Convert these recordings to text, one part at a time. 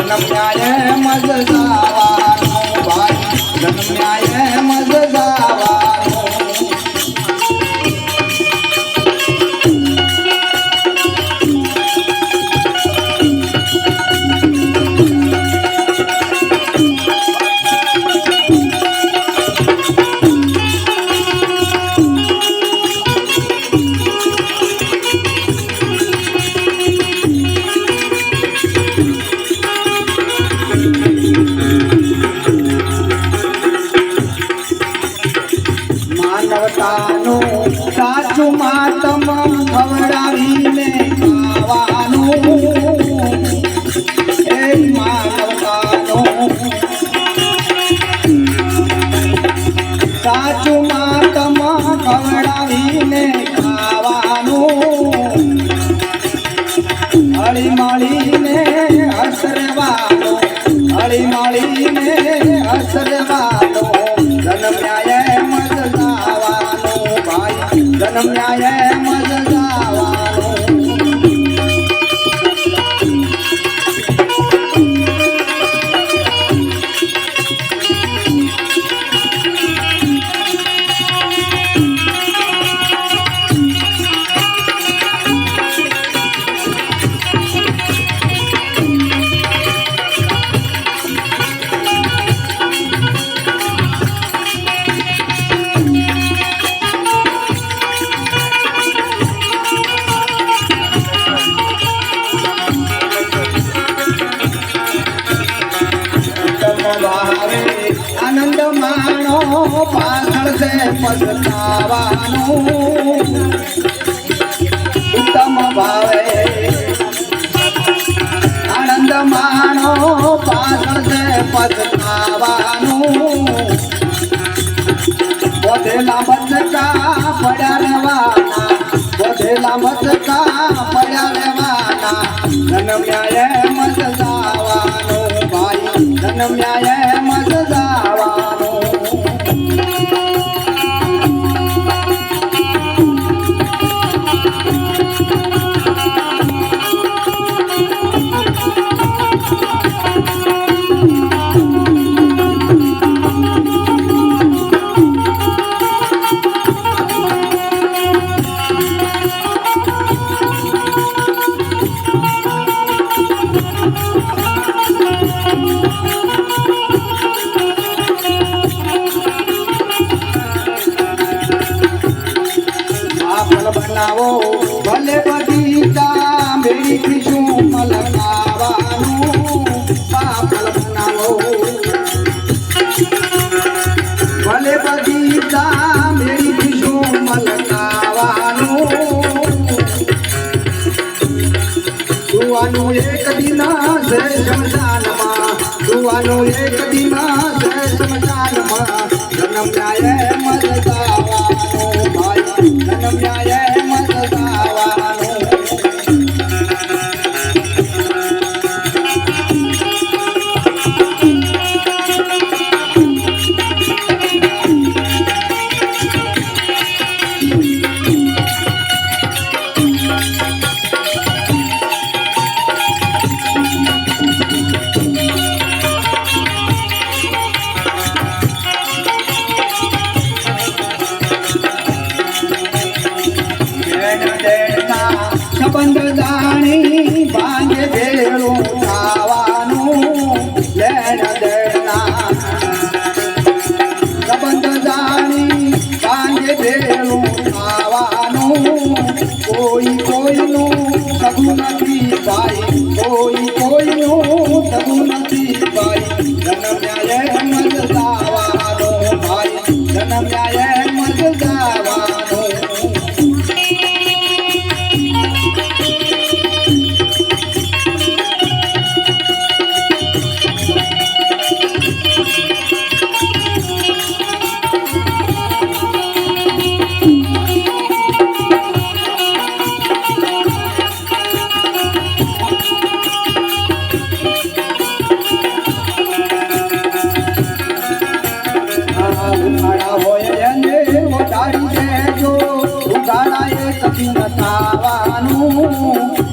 જન્મ્યા એમ જ જાવાનું ભાઈ જન્મ્યા એમ જ જાવાનું માનવતાનું સાચું માતમ ખવડાવીને ખાવાનું એ માનવતાનું સાચું માતમ ખવડાવીને ખાવાનું હળી મળીને હસરવાનો હળી મળીને હસરવાનો જન્મ્યા એમ જ જાવાનું ભાઈ જન્મ્યા એમ જ જાવાનું આનંદ માણો પાછળ છે પછતાવાનું ઉત્તમ ભાવે આનંદ માણો પાછળ છે પછતાવાનું વધેલા બચકા પડ્યા રહેવાના વધેલા બચકા પડ્યા રહેવાના જન્મ્યા એમ જ જાવાનું ભાઈ જન્મ્યા એમ જ જાવાનું બનાવો ભલે બગીચા મેળીથી શું મલકાવાનું પાપલ બનાવો ભલે બગીચા મેળીથી શું મલકાવાનું સુવાનું એક દિન છે શમશાનમાં સુવાનું એક દિન છે શમશાનમાં જન્મ્યા એમ જ જાવાનું ભાઈ જન્મ્યા એમ જ જાવાનું સંબંધ જાણી ભાંગે ભેળું ખાવાનું લેણ દેણના સંબંધ જાણી ભાંગે ભેળું ખાવાનું કોઈ કોઈનું સગું નથી ભાઈ કોઈ કોઈનું સગું નથી ભાઈ જન્મ્યા એમ જ જાવાનું ભાઈ જન્મ્યા એમ જ જાવાનું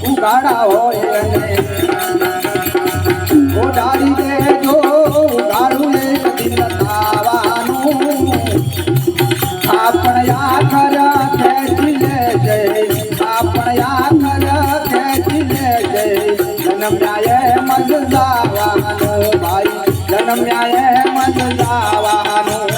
ઉગાડા હોય જન્મ્યા એમ જ જાવાનું ભાઈ જન્મ્યા એમ જ જાવાનું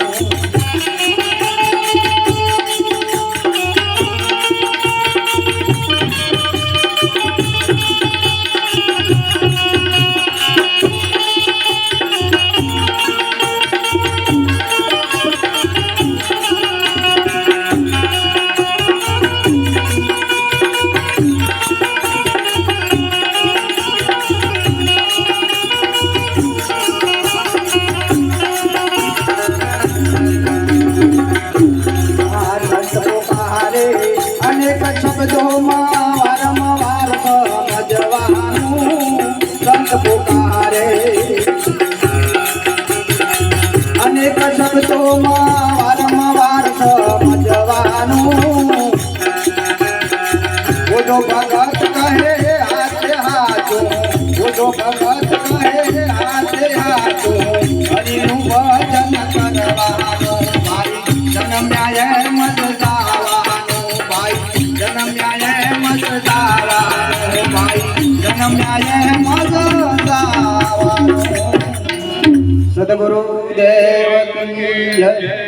અનેક શબ્દોમાં વારંવાર સમજવાનું સંત પુકારે અનેક શબ્દોમાં વારંવાર સમજવાનું બોલો ભગત કહે હાથે હાથો બોલો ભગત કહે હાથે હાથો હરિનું ભજન કરવાનું ભાઈ જન્મ્યા એમ જ જાવાનું ભાઈ જન્મ્યા એમ જ જાવાનું ભાઈ જન્મ્યા એમ જ જાવાનું સદગુરુ દેવ કી જય